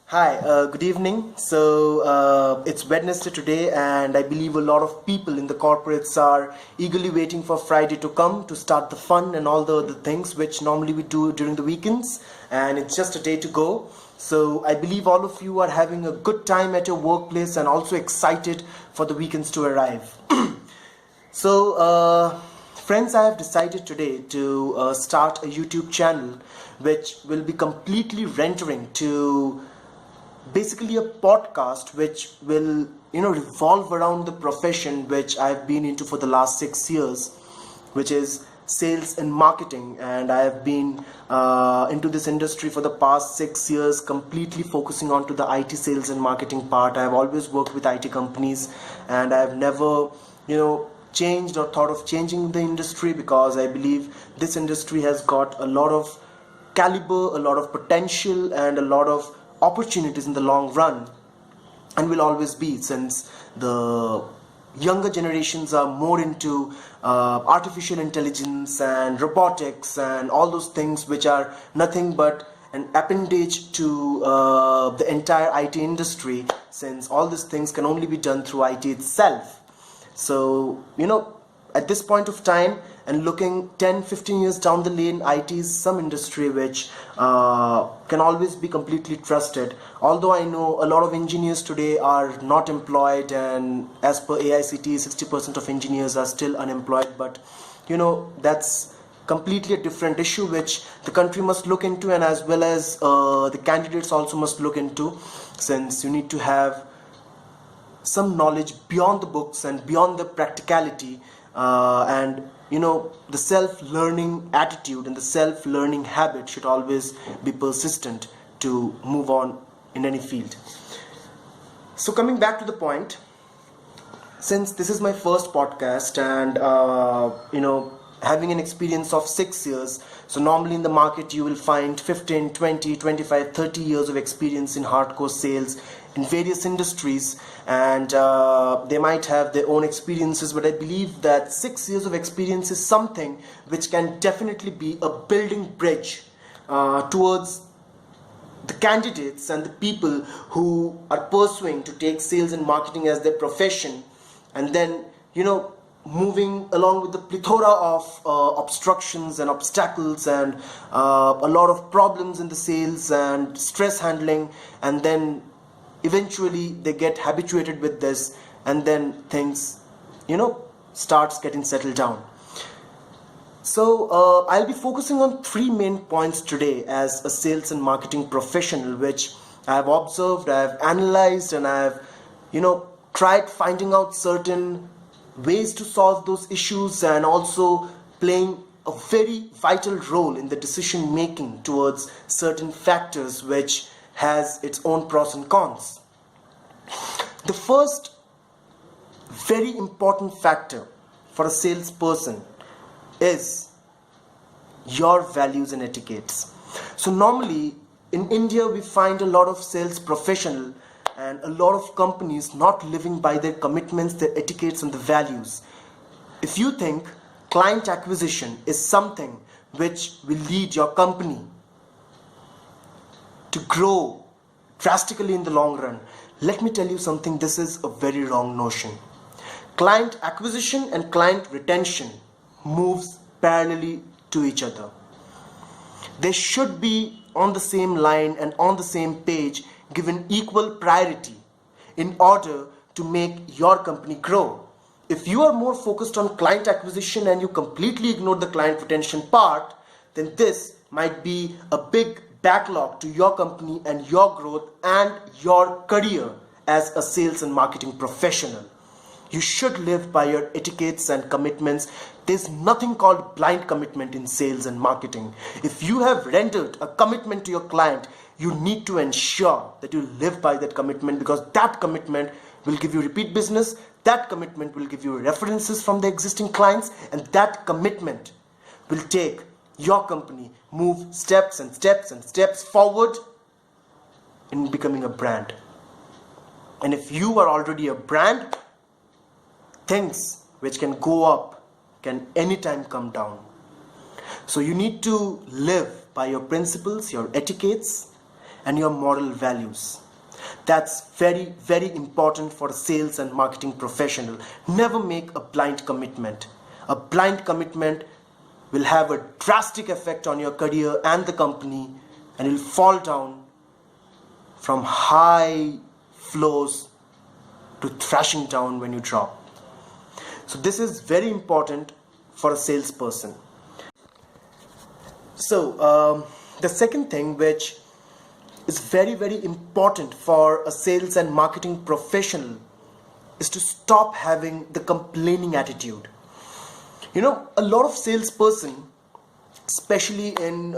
Hi, good evening. It's Wednesday today, and I believe a lot of people in the corporates are eagerly waiting for Friday to come to start the fun and all the other things which normally we do during the weekends, and it's just a day to go. So I believe all of you are having a good time at your workplace and also excited for the weekends to arrive. So, friends, I have decided today to start a YouTube channel which will be completely rendering to basically a podcast which will revolve around the profession which I've been into for the last 6 years, which is sales and marketing. And I have been into this industry for the past 6 years, completely focusing on to the IT sales and marketing part. I have always worked with IT companies, and I have never changed or thought of changing the industry, because I believe this industry has got a lot of caliber, a lot of potential, and a lot of opportunities in the long run, and will always be, since the younger generations are more into artificial intelligence and robotics and all those things which are nothing but an appendage to the entire IT industry, since all these things can only be done through IT itself. So at this point of time, and looking 10-15 years down the lane, IT is some industry which can always be completely trusted. Although I know a lot of engineers today are not employed, and as per AICT 60% of engineers are still unemployed, but that's completely a different issue which the country must look into, and as well as the candidates also must look into, since you need to have some knowledge beyond the books and beyond the practicality, and the self-learning attitude and the self-learning habit should always be persistent to move on in any field. So coming back to the point, since this is my first podcast, and having an experience of 6 years, so normally in the market you will find 15, 20, 25, 30 years of experience in hardcore sales in various industries, and they might have their own experiences, but I believe that 6 years of experience is something which can definitely be a building bridge towards the candidates and the people who are pursuing to take sales and marketing as their profession, and then moving along with the plethora of obstructions and obstacles and a lot of problems in the sales and stress handling, and then eventually they get habituated with this, and then things starts getting settled down. So I'll be focusing on 3 main points today as a sales and marketing professional, which I have observed, I have analyzed, and I have tried finding out certain ways to solve those issues, and also playing a very vital role in the decision making towards certain factors which has its own pros and cons. The first very important factor for a salesperson is your values and etiquettes. So normally in India we find a lot of sales professional and a lot of companies not living by their commitments, their etiquettes, and the values. If you think client acquisition is something which will lead your company to grow drastically in the long run, let me tell you something, this is a very wrong notion. Client acquisition and client retention moves parallelly to each other. They should be on the same line and on the same page, given equal priority in order to make your company grow. If you are more focused on client acquisition and you completely ignore the client retention part, then this might be a big backlog to your company and your growth and your career as a sales and marketing professional. You should live by your etiquettes and commitments. There's nothing called blind commitment in sales and marketing. If you have rendered a commitment to your client, you need to ensure that you live by that commitment, because that commitment will give you repeat business, that commitment will give you references from the existing clients, and that commitment will take your company move steps and steps and steps forward in becoming a brand. And if you are already a brand, things which can go up can anytime come down. So you need to live by your principles, your etiquettes, and your moral values. That's very, very important for a sales and marketing professional. Never make a blind commitment. A blind commitment will have a drastic effect on your career and the company, and you'll fall down from high floors to thrashing down when you drop. So this is very important for a salesperson. So the second thing which is very, very important for a sales and marketing professional is to stop having the complaining attitude. You know, a lot of salesperson, especially in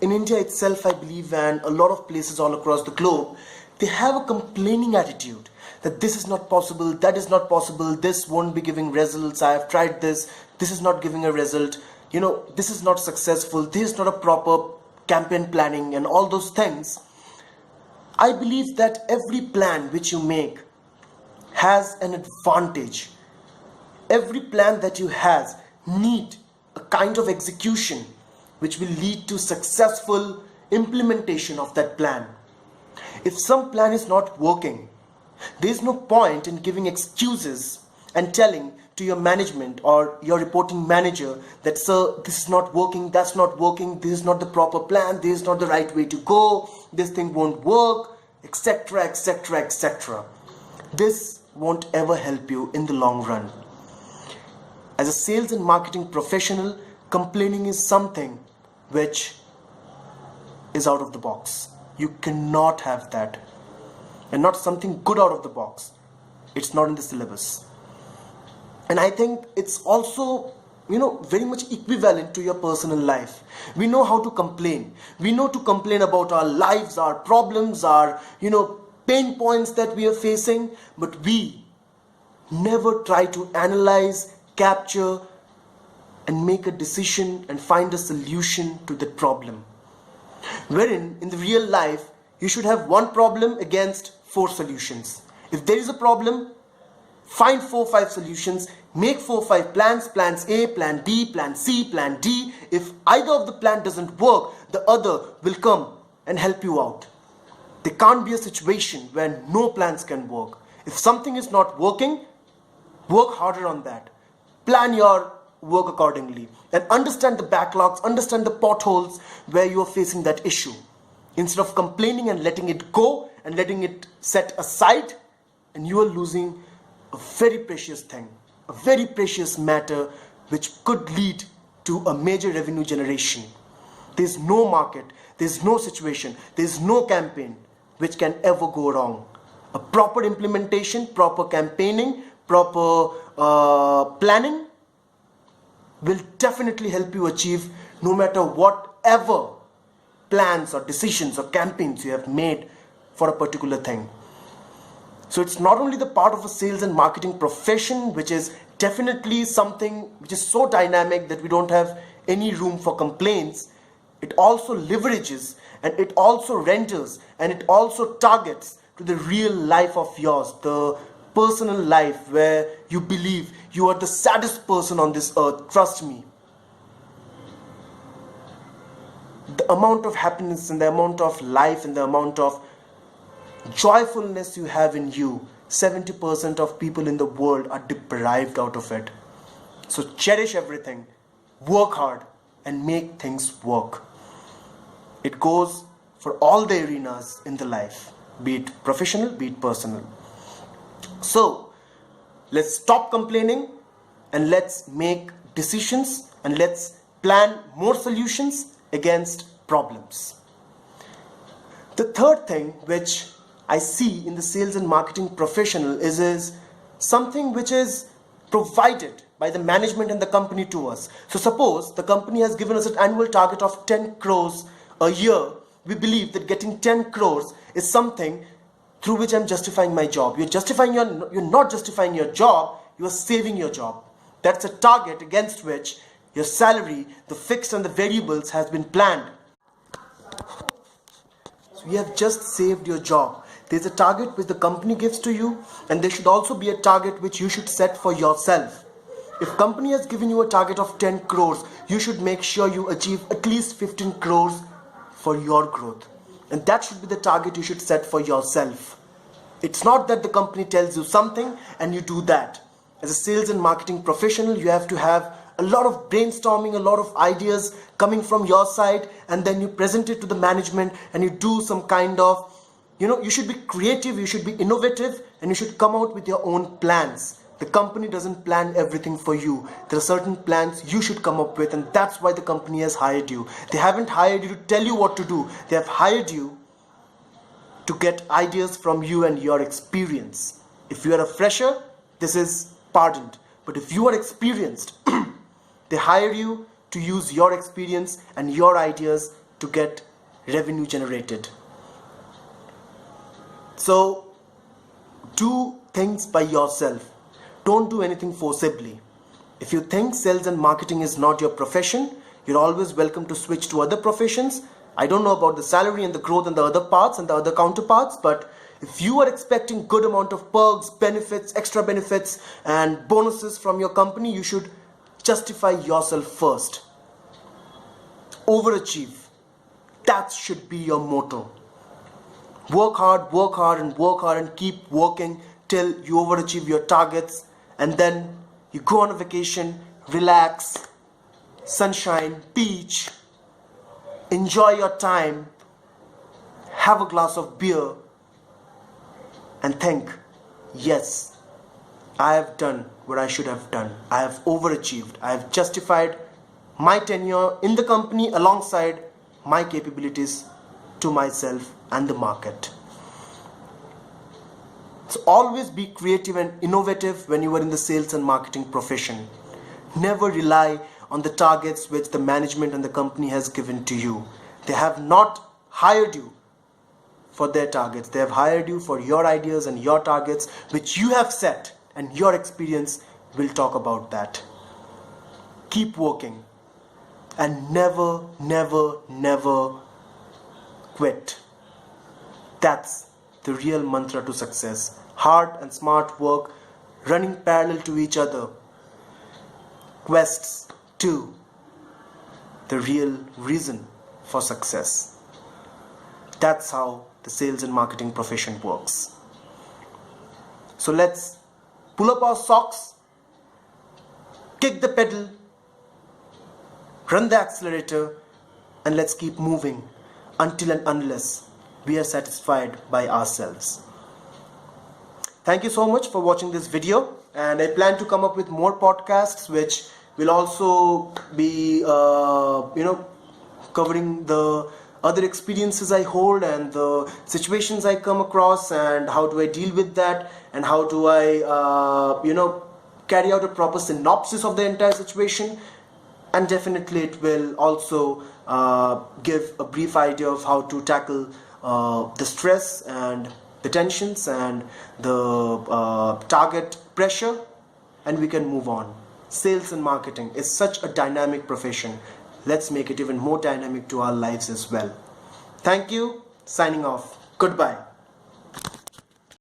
India itself, I believe, and a lot of places all across the globe, they have a complaining attitude that this is not possible, that is not possible, this won't be giving results, I have tried this is not giving a result, you know, this is not successful, this is not a proper campaign planning and all those things. I believe that every plan which you make has an advantage. Every plan that you have need a kind of execution which will lead to successful implementation of that plan. If some plan is not working, there is no point in giving excuses and telling to your management or your reporting manager that, sir, this is not working, that's not working, this is not the proper plan, this is not the right way to go, this thing won't work, etc., etc., etc. This won't ever help you in the long run. As a sales and marketing professional, complaining is something which is out of the box. You cannot have that. And not something good out of the box. It's not in the syllabus. And I think it's also, you know, very much equivalent to your personal life. We know how to complain. We know to complain about our lives, our problems, our, you know, pain points that we are facing. But we never try to analyze, capture, and make a decision and find a solution to that problem. Wherein, in the real life, you should have one problem against 4 solutions. If there is a problem, find 4 or 5 solutions, make 4 or 5 plans, plans A, plan B, plan C, plan D. If either of the plan doesn't work, the other will come and help you out. There can't be a situation where no plans can work. If something is not working, work harder on that. Plan your work accordingly and understand the backlogs, understand the potholes where you are facing that issue. Instead of complaining and letting it go and letting it set aside, and you are losing a very precious thing, a very precious matter which could lead to a major revenue generation. There's no market, there's no situation, there's no campaign which can ever go wrong. A proper implementation, proper campaigning, proper planning will definitely help you achieve no matter whatever plans or decisions or campaigns you have made for a particular thing. So it's not only the part of a sales and marketing profession, which is definitely something which is so dynamic that we don't have any room for complaints. It also leverages and it also renders and it also targets to the real life of yours, the personal life where you believe you are the saddest person on this earth. Trust me. The amount of happiness and the amount of life and the amount of joyfulness you have in you, 70% of people in the world are deprived out of it. So cherish everything, work hard and make things work. It goes for all the arenas in the life, be it professional, be it personal. So let's stop complaining and let's make decisions and let's plan more solutions against problems. The third thing which I see in the sales and marketing professional is something which is provided by the management and the company to us. So suppose the company has given us an annual target of 10 crores a year. We believe that getting 10 crores is something through which I'm justifying my job. You're not justifying your job, you are saving your job. That's a target against which your salary, the fixed and the variables has been planned. So you have just saved your job. There's a target which the company gives to you, and there should also be a target which you should set for yourself. If company has given you a target of 10 crores, you should make sure you achieve at least 15 crores for your growth. And that should be the target you should set for yourself. It's not that the company tells you something and you do that. As a sales and marketing professional, you have to have a lot of brainstorming, a lot of ideas coming from your side, and then you present it to the management and you do some kind of, you should be creative, you should be innovative, and you should come out with your own plans. The company doesn't plan everything for you. There are certain plans you should come up with, and that's why the company has hired you. They haven't hired you to tell you what to do. They have hired you to get ideas from you and your experience. If you are a fresher, this is pardoned. But if you are experienced, they hire you to use your experience and your ideas to get revenue generated. So, do things by yourself. Don't do anything forcibly. If you think sales and marketing is not your profession, you're always welcome to switch to other professions. I don't know about the salary and the growth and the other parts and the other counterparts, but if you are expecting good amount of perks, benefits, extra benefits and bonuses from your company, you should justify yourself first. Overachieve. That should be your motto. Work hard and keep working till you overachieve your targets, and then you go on a vacation, relax, sunshine, beach, enjoy your time, have a glass of beer, and think, yes, I have done what I should have done. I have overachieved. I have justified my tenure in the company alongside my capabilities to myself and the market. So always be creative and innovative when you are in the sales and marketing profession. Never rely on the targets which the management and the company has given to you. They have not hired you for their targets. They have hired you for your ideas and your targets which you have set, and your experience will talk about that. Keep working and never quit. That's the real mantra to success. Hard and smart work running parallel to each other. Quests to the real reason for success. That's how the sales and marketing profession works. So let's pull up our socks, kick the pedal, run the accelerator, and let's keep moving until and unless we are satisfied by ourselves. Thank you so much for watching this video, and I plan to come up with more podcasts which will also be covering the other experiences I hold and the situations I come across, and how do I deal with that, and how do I carry out a proper synopsis of the entire situation. And definitely it will also give a brief idea of how to tackle the stress and the tensions and the target pressure, and we can move on. Sales and marketing is such a dynamic profession. Let's make it even more dynamic to our lives as well. Thank you. Signing off. Goodbye.